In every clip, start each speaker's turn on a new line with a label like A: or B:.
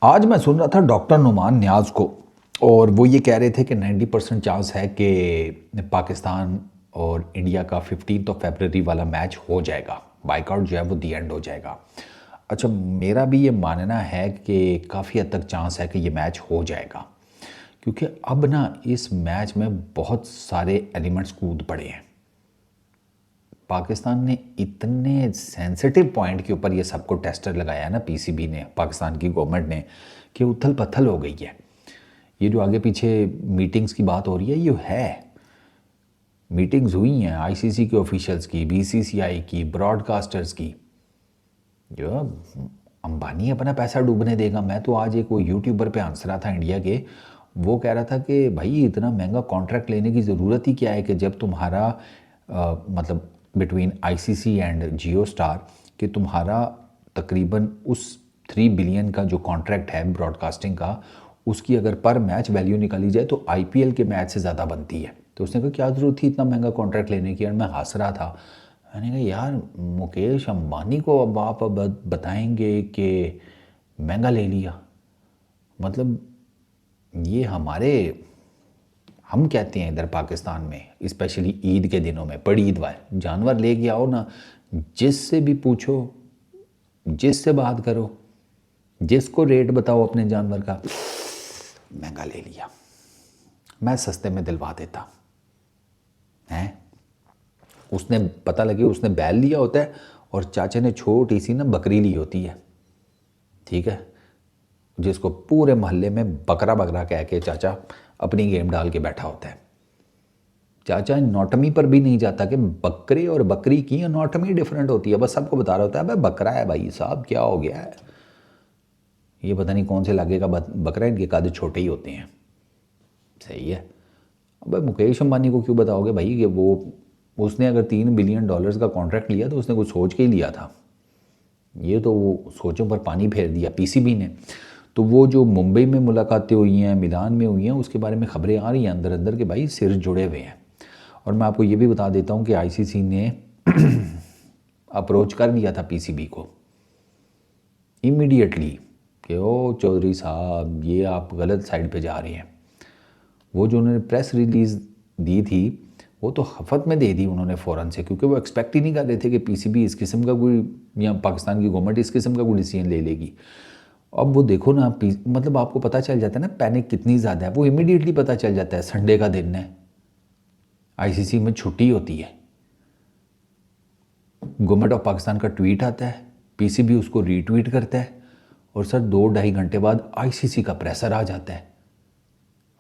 A: आज मैं सुन रहा था डॉक्टर नुमान न्याज को, और वो ये कह रहे थे कि 90% चांस है कि पाकिस्तान और इंडिया का 15 फरवरी वाला मैच हो जाएगा। बाइकआउट जो है वो दी एंड हो जाएगा। अच्छा, मेरा भी ये मानना है कि काफ़ी हद तक चांस है कि ये मैच हो जाएगा, क्योंकि अब ना इस मैच में बहुत सारे एलिमेंट्स कूद पड़े हैं। पाकिस्तान ने इतने सेंसिटिव पॉइंट के ऊपर ये सबको टेस्टर लगाया है ना, पीसीबी ने, पाकिस्तान की गवर्नमेंट ने, कि उथल पथल हो गई है। ये जो आगे पीछे मीटिंग्स की बात हो रही है, ये है, मीटिंग्स हुई हैं आईसीसी के ऑफिशियल्स की, बीसीसीआई की, ब्रॉडकास्टर्स की। जो अंबानी अपना पैसा डूबने देगा। मैं तो आज एक वो यूट्यूबर पे हंस रहा था इंडिया के, वो कह रहा था कि भाई इतना महंगा कॉन्ट्रैक्ट लेने की ज़रूरत ही क्या है कि जब तुम्हारा मतलब between ICC and Jio star कि तुम्हारा तकरीबन उस 3 बिलियन का जो कॉन्ट्रैक्ट है ब्रॉडकास्टिंग का, उसकी अगर पर मैच वैल्यू निकाली जाए तो आईपीएल के मैच से ज़्यादा बनती है। तो उसने कहा क्या ज़रूरत थी इतना महंगा कॉन्ट्रैक्ट लेने की। और मैं हंस रहा था, मैंने कहा यार मुकेश अंबानी को अब आप बताएंगे कि महंगा ले लिया, मतलब ये हम कहते हैं इधर पाकिस्तान में स्पेशली ईद के दिनों में, बड़ी ईद वाले जानवर लेके आओ ना, जिससे भी पूछो, जिससे बात करो, जिसको रेट बताओ अपने जानवर का, महंगा ले लिया, मैं सस्ते में दिलवा देता है। उसने पता लगे उसने बैल लिया होता है और चाचा ने छोटी सी ना बकरी ली होती है, ठीक है, जिसको पूरे मोहल्ले में बकरा बकरा कह के चाचा अपनी गेम डाल के बैठा होता है। चाचा एनाटॉमी पर भी नहीं जाता कि बकरे और बकरी की एनाटॉमी डिफरेंट होती है, बस सबको बता रहा होता है भाई बकरा है भाई साहब, क्या हो गया है, ये पता नहीं कौन से इलाके का बकरा है, इनके कादे छोटे ही होते हैं। सही है। अब मुकेश अंबानी को क्यों बताओगे भाई कि वो, उसने अगर $3 बिलियन का कॉन्ट्रैक्ट लिया तो उसने कुछ सोच के ही लिया था। ये तो वो सोचों पर पानी फेर दिया पीसीबी ने। तो वो जो मुंबई में मुलाकातें हुई हैं, मिलान में हुई हैं, उसके बारे में खबरें आ रही हैं अंदर अंदर के भाई सिर जुड़े हुए हैं। और मैं आपको ये भी बता देता हूँ कि आईसीसी ने अप्रोच कर लिया था पीसीबी को इमीडिएटली कि ओ चौधरी साहब ये आप गलत साइड पे जा रहे हैं। वो जो उन्होंने प्रेस रिलीज़ दी थी वो तो हफ़त में दे दी उन्होंने फ़ौरन से, क्योंकि वो एक्सपेक्ट ही नहीं कर रहे थे कि पीसीबी इस किस्म का कोई, या पाकिस्तान की गवर्नमेंट इस किस्म का कोई डिसीजन ले लेगी। अब वो देखो ना, मतलब आपको पता चल जाता है ना पैनिक कितनी ज़्यादा है, वो इमीडिएटली पता चल जाता है। संडे का दिन है, आईसीसी में छुट्टी होती है, गवर्नमेंट ऑफ पाकिस्तान का ट्वीट आता है, पीसीबी उसको रीट्वीट करता है, और सर 2-2.5 घंटे बाद आईसीसी का प्रेशर आ जाता है।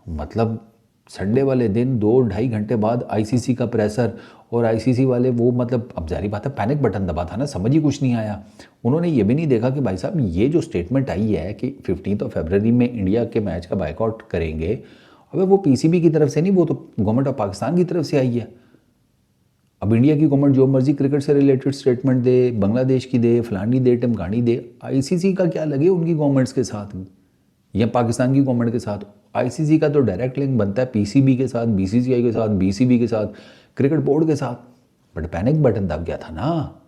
A: मतलब संडे वाले दिन 2-2.5 घंटे बाद आईसीसी का प्रेशर, और आईसीसी वाले वो, मतलब अब जारी बात है पैनिक बटन दबा था ना, समझ ही कुछ नहीं आया। उन्होंने ये भी नहीं देखा कि भाई साहब ये जो स्टेटमेंट आई है कि 15 फरवरी में इंडिया के मैच का बाइकआउट करेंगे, अबे वो पीसीबी की तरफ से नहीं, वो तो गवर्नमेंट ऑफ पाकिस्तान की तरफ से आई है। अब इंडिया की गवर्नमेंट जो मर्जी क्रिकेट से रिलेटेड स्टेटमेंट दे, बांग्लादेश की दे, फलानी दे, टिमकानी दे, आईसीसी का क्या लगे उनकी गवर्नमेंट्स के साथ या पाकिस्तान की गवर्नमेंट के साथ। आईसीसी का तो डायरेक्ट लिंक बनता है पीसीबी के साथ, बीसीसीआई के साथ, बीसीबी के साथ, क्रिकेट बोर्ड के साथ। बट पैनिक बटन दब गया था ना,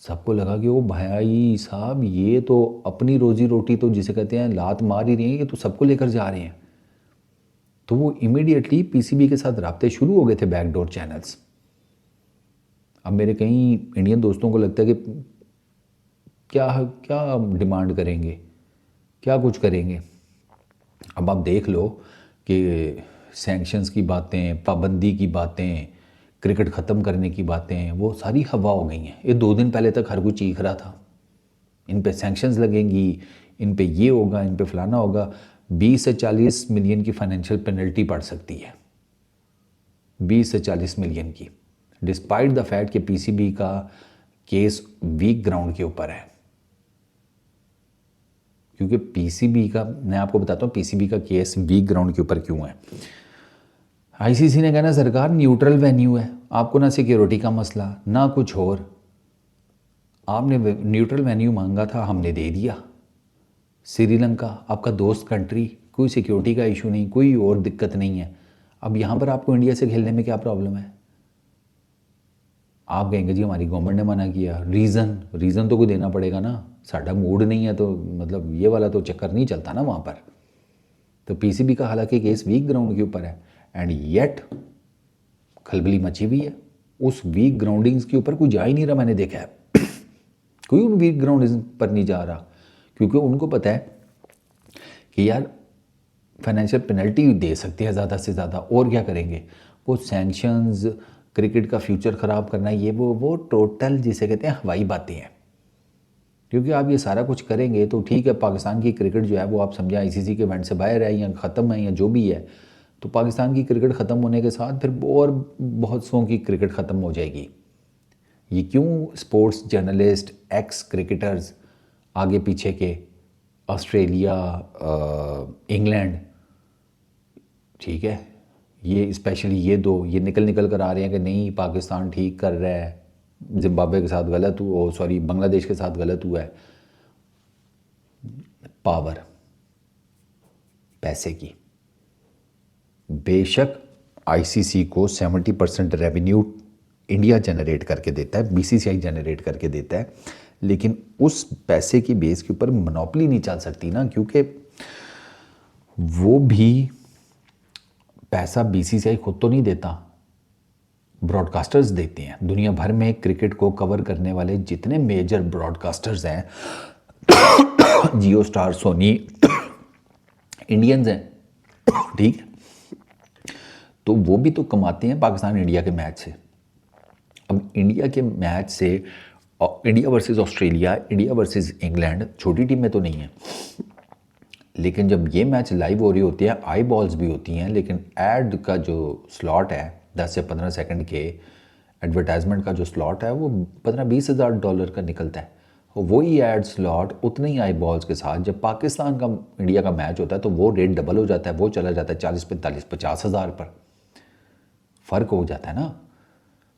A: सबको लगा कि ओ भाई साहब ये तो अपनी रोजी रोटी तो जिसे कहते हैं लात मार ही रही है, ये तो सबको लेकर जा रहे हैं। तो वो इमीडिएटली पीसीबी के साथ राब्ते शुरू हो गए थे, बैकडोर चैनल्स। अब मेरे कई इंडियन दोस्तों को लगता है कि क्या क्या डिमांड करेंगे, क्या कुछ करेंगे। अब आप देख लो कि सैंक्शंस की बातें, पाबंदी की बातें, क्रिकेट ख़त्म करने की बातें, वो सारी हवा हो गई हैं। ये 2 दिन पहले तक हर कोई चीख रहा था इन पे सैंक्शंस लगेंगी, इन पे ये होगा, इन पे फलाना होगा। 20 से 40 मिलियन की फाइनेंशियल पेनल्टी पड़ सकती है, 20 से 40 मिलियन की, डिस्पाइट द फैक्ट कि पीसीबी का केस वीक ग्राउंड के ऊपर है। क्योंकि पीसीबी का, मैं आपको बताता हूँ पीसीबी का केस वीक ग्राउंड के ऊपर क्यों है। आईसीसी ने कहना सरकार न्यूट्रल वेन्यू है, आपको ना सिक्योरिटी का मसला ना कुछ और, आपने न्यूट्रल वेन्यू मांगा था, हमने दे दिया। श्रीलंका आपका दोस्त कंट्री, कोई सिक्योरिटी का इशू नहीं, कोई और दिक्कत नहीं है। अब यहाँ पर आपको इंडिया से खेलने में क्या प्रॉब्लम है। आप कहेंगे जी हमारी गवर्नमेंट ने मना किया, रीज़न तो कोई देना पड़ेगा ना। साडा मूड नहीं है, तो मतलब ये वाला तो चक्कर नहीं चलता ना वहाँ पर। तो पीसीबी का हालांकि केस वीक ग्राउंड के ऊपर है, एंड येट खलबली मची हुई है। उस वीक ग्राउंडिंग्स के ऊपर कोई जा ही नहीं रहा, मैंने देखा है कोई उन वीक ग्राउंड पर नहीं जा रहा, क्योंकि उनको पता है कि यार फाइनेंशियल पेनल्टी दे सकते हैं ज़्यादा से ज़्यादा, और क्या करेंगे। वो सैंक्शंस, क्रिकेट का फ्यूचर ख़राब करना, ये वो टोटल जिसे कहते हैं हवाई बातें हैं। क्योंकि आप ये सारा कुछ करेंगे तो ठीक है, पाकिस्तान की क्रिकेट जो है वो आप समझें आईसीसी के इवेंट से बाहर है या ख़त्म है या जो भी है, तो पाकिस्तान की क्रिकेट ख़त्म होने के साथ फिर और बहुत सौ की क्रिकेट ख़त्म हो जाएगी। ये क्यों स्पोर्ट्स जर्नलिस्ट, एक्स क्रिकेटर्स आगे पीछे के, ऑस्ट्रेलिया, इंग्लैंड, ठीक है, ये स्पेशली ये दो ये निकल कर आ रहे हैं कि नहीं पाकिस्तान ठीक कर रहा है, जिम्बाब्वे के साथ गलत हुआ, सॉरी बांग्लादेश के साथ गलत हुआ है। पावर पैसे की, बेशक आईसीसी को 70% रेवेन्यू इंडिया जनरेट करके देता है, बीसीसीआई जनरेट करके देता है, लेकिन उस पैसे की बेस के ऊपर मोनोपोली नहीं चल सकती ना, क्योंकि वो भी पैसा बीसीसीआई खुद तो नहीं देता, ब्रॉडकास्टर्स देते हैं। दुनिया भर में क्रिकेट को कवर करने वाले जितने मेजर ब्रॉडकास्टर्स हैं, जियो स्टार, सोनी, इंडियंस हैं, ठीक है, तो वो भी तो कमाते हैं पाकिस्तान इंडिया के मैच से। अब इंडिया के मैच से, India versus Australia, India versus England छोटी टीमें तो नहीं हैं, लेकिन जब ये मैच लाइव हो रही होती है, आई बॉल्स भी होती हैं, लेकिन एड का जो स्लॉट है 10 से 15 सेकंड के एडवर्टाइजमेंट का जो स्लॉट है वो 15-20 हज़ार डॉलर का निकलता है। वही एड स्लॉट उतने ही आई बॉल्स के साथ जब पाकिस्तान का इंडिया का मैच होता है तो वो रेट डबल हो जाता है, वो चला जाता है 40-45-50 हज़ार पर। फ़र्क हो जाता है ना।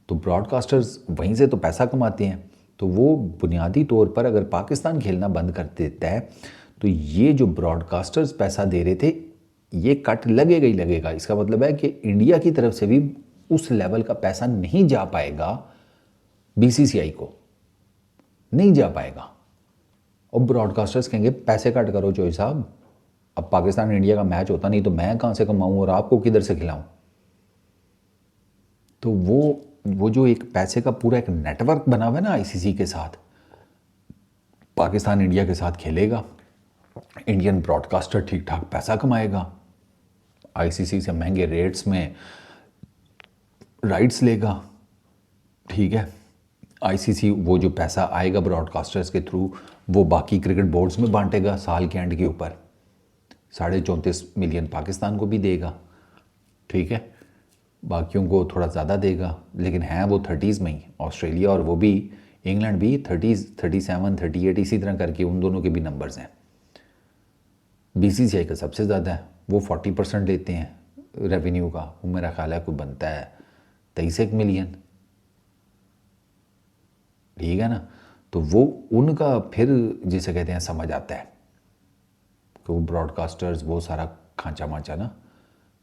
A: तो ब्रॉडकास्टर्स वहीं से तो पैसा कमाते हैं, तो वो बुनियादी तौर पर अगर पाकिस्तान खेलना बंद कर देता है तो ये जो ब्रॉडकास्टर्स पैसा दे रहे थे ये कट लगेगा ही लगेगा। इसका मतलब है कि इंडिया की तरफ से भी उस लेवल का पैसा नहीं जा पाएगा, बीसीसीआई को नहीं जा पाएगा। और ब्रॉडकास्टर्स कहेंगे पैसे कट करो जोई साहब, अब पाकिस्तान इंडिया का मैच होता नहीं तो मैं कहाँ से कमाऊँ और आपको किधर से खिलाऊँ। तो वो जो एक पैसे का पूरा एक नेटवर्क बना हुआ है ना आईसीसी के साथ, पाकिस्तान इंडिया के साथ खेलेगा, इंडियन ब्रॉडकास्टर ठीक ठाक पैसा कमाएगा, आईसीसी से महंगे रेट्स में राइट्स लेगा, ठीक है। आईसीसी वो जो पैसा आएगा ब्रॉडकास्टर्स के थ्रू वो बाकी क्रिकेट बोर्ड्स में बांटेगा साल के एंड के ऊपर, 34.5 मिलियन पाकिस्तान को भी देगा, ठीक है, बाकियों को थोड़ा ज़्यादा देगा, लेकिन हैं वो 30s में ही, ऑस्ट्रेलिया और वो भी इंग्लैंड भी 30s, 37, 38 इसी तरह करके उन दोनों के भी नंबर्स हैं। बीसीसीआई का सबसे ज़्यादा है, वो 40% लेते हैं रेवेन्यू का, वो मेरा ख्याल है कोई बनता है 23 मिलियन, ठीक है ना। तो वो उनका फिर जिसे कहते हैं समझ आता है कि वो ब्रॉडकास्टर्स वो सारा खांचा मांचा ना,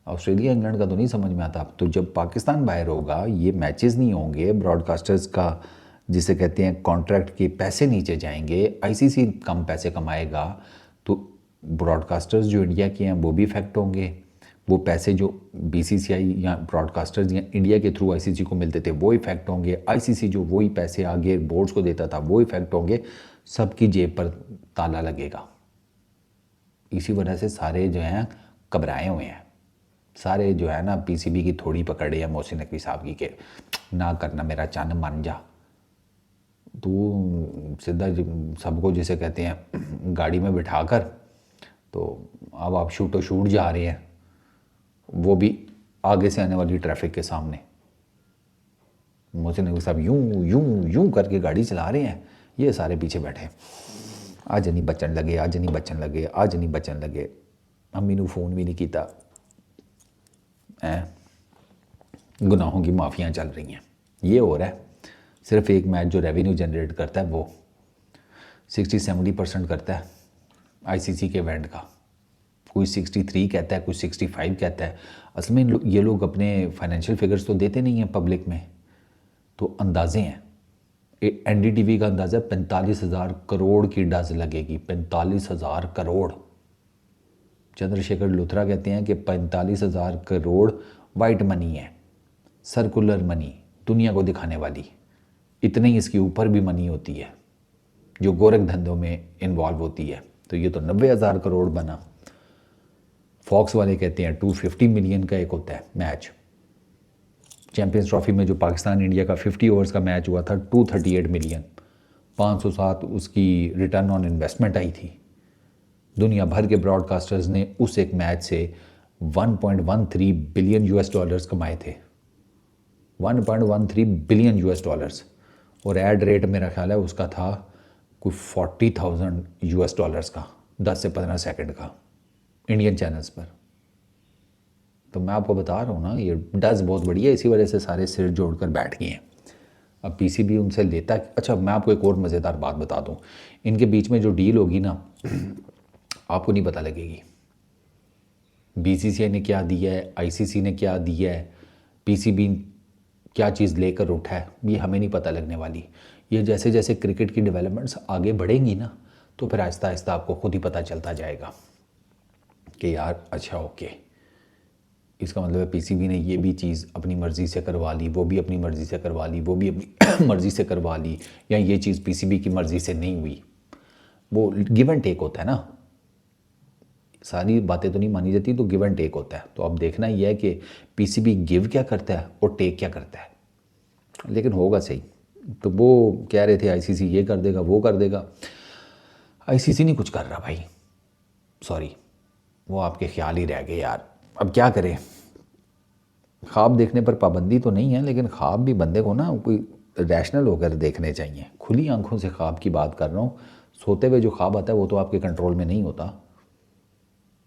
A: ऑस्ट्रेलिया इंग्लैंड का तो नहीं समझ में आता। तो जब पाकिस्तान बाहर होगा ये मैचेस नहीं होंगे, ब्रॉडकास्टर्स का जिसे कहते हैं कॉन्ट्रैक्ट के पैसे नीचे जाएंगे, आईसीसी कम पैसे कमाएगा, तो ब्रॉडकास्टर्स जो इंडिया के हैं वो भी इफेक्ट होंगे, वो पैसे जो बीसीसीआई या ब्रॉडकास्टर्स या इंडिया के थ्रू आईसीसी को मिलते थे वो इफेक्ट होंगे, आईसीसी जो वही पैसे आगे बोर्ड्स को देता था वो इफेक्ट होंगे, सबकी जेब पर ताला लगेगा। इसी वजह से सारे जो हैं घबराए हुए हैं, सारे जो है ना पीसीबी की थोड़ी पकड़े हैं मोहसिन नकवी साहब की के ना करना मेरा चन्न मान जा, तो सीधा सबको जिसे कहते हैं गाड़ी में बिठाकर, तो अब आप शूटो शूट जा रहे हैं, वो भी आगे से आने वाली ट्रैफिक के सामने। मोहसिन नकवी साहब यूं यूं यूं करके गाड़ी चला रहे हैं, ये सारे पीछे बैठे, आज नहीं बचन लगे, आज नहीं बचन लगे, आज नहीं बचन लगे, अम्मी ने फ़ोन भी नहीं किया, गुनाहों की माफ़ियाँ चल रही हैं। ये हो रहा है, सिर्फ एक मैच जो रेवेन्यू जनरेट करता है वो 60-70% करता है आईसीसी के इवेंट का, कोई 63 कहता है, कोई 65 कहता है। असल में ये लोग अपने फाइनेंशियल फिगर्स तो देते नहीं हैं पब्लिक में, तो अंदाजे हैं, NDTV का अंदाज़ा 45,000 करोड़ की डज लगेगी, 45,000 करोड़। चंद्रशेखर लुथरा कहते हैं कि 45,000 करोड़ वाइट मनी है, सर्कुलर मनी, दुनिया को दिखाने वाली। इतने ही इसके ऊपर भी मनी होती है जो गोरख धंधों में इन्वॉल्व होती है। तो ये तो 90,000 करोड़ बना। फॉक्स वाले कहते हैं 250 मिलियन का एक होता है मैच। चैंपियंस ट्रॉफी में जो पाकिस्तान इंडिया का 50 ओवर्स का मैच हुआ था 238 मिलियन, 507 उसकी रिटर्न ऑन इन्वेस्टमेंट आई थी। दुनिया भर के ब्रॉडकास्टर्स ने उस एक मैच से 1.13 बिलियन US डॉलर्स कमाए थे, 1.13 बिलियन US डॉलर्स। और ऐड रेट मेरा ख्याल है उसका था कोई 40,000 US डॉलर्स का, 10 से 15 सेकंड का, इंडियन चैनल्स पर। तो मैं आपको बता रहा हूँ ना, ये डज बहुत बढ़िया है, इसी वजह से सारे सिर जोड़कर बैठ गए हैं। अब PCB उनसे लेता है। अच्छा, मैं आपको एक और मज़ेदार बात बता दूँ, इनके बीच में जो डील होगी ना आपको नहीं पता लगेगी। BCCI ने क्या दिया है, ICC ने क्या दिया है, PCB क्या चीज़ लेकर उठा है, ये हमें नहीं पता लगने वाली। ये जैसे जैसे क्रिकेट की डेवलपमेंट्स आगे बढ़ेंगी ना, तो फिर आहिस्ता आहिस्ता आपको खुद ही पता चलता जाएगा कि यार अच्छा ओके, इसका मतलब है PCB ने ये भी चीज़ अपनी मर्ज़ी से करवा ली, वो भी अपनी मर्ज़ी से करवा ली, वो भी अपनी मर्ज़ी से करवा ली, या ये चीज़ PCB की मर्ज़ी से नहीं हुई। वो गिव एंड टेक होता है ना, सारी बातें तो नहीं मानी जाती, तो गिव एंड टेक होता है। तो अब देखना ये है कि PCB गिव क्या करता है और टेक क्या करता है, लेकिन होगा सही। तो वो कह रहे थे ICC ये कर देगा, वो कर देगा। ICC नहीं कुछ कर रहा भाई, सॉरी, वो आपके ख्याल ही रह गए यार। अब क्या करें, ख्वाब देखने पर पाबंदी तो नहीं है, लेकिन ख्वाब भी बंदे को ना कोई रैशनल होकर देखने चाहिए। खुली आंखों से ख्वाब की बात कर रहा हूँ। सोते हुए जो ख्वाब आता है वो तो आपके कंट्रोल में नहीं होता,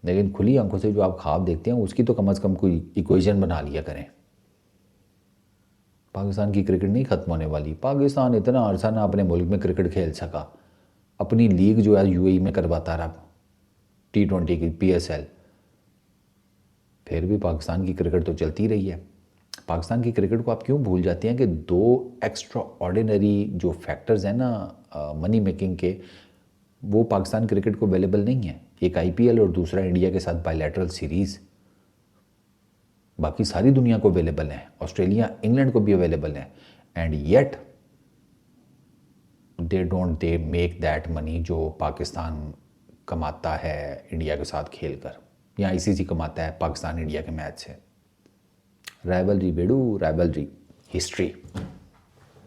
A: लेकिन खुली आंखों से जो आप ख्वाब देखते हैं उसकी तो कम से कम कोई इक्वेशन बना लिया करें। पाकिस्तान की क्रिकेट नहीं ख़त्म होने वाली। पाकिस्तान इतना अरसा ना अपने मुल्क में क्रिकेट खेल सका, अपनी लीग जो है UAE में करवाता रहा, T20 की PSL, फिर भी पाकिस्तान की क्रिकेट तो चलती रही है। पाकिस्तान की क्रिकेट को आप क्यों भूल जाते हैं कि दो एक्स्ट्रा ऑर्डिनरी जो फैक्टर्स हैं ना मनी मेकिंग के, वो पाकिस्तान क्रिकेट को अवेलेबल नहीं है। एक IPL और दूसरा इंडिया के साथ बायलैटरल सीरीज़। बाकी सारी दुनिया को अवेलेबल है, ऑस्ट्रेलिया इंग्लैंड को भी अवेलेबल है, and yet they make that money जो पाकिस्तान कमाता है इंडिया के साथ खेल कर, या ICC कमाता है पाकिस्तान इंडिया के मैच से। राइवलरी बेडू, राइवलरी हिस्ट्री।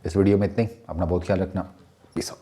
A: इस वीडियो में इतने ही। अपना बहुत ख्याल रखना। Peace out.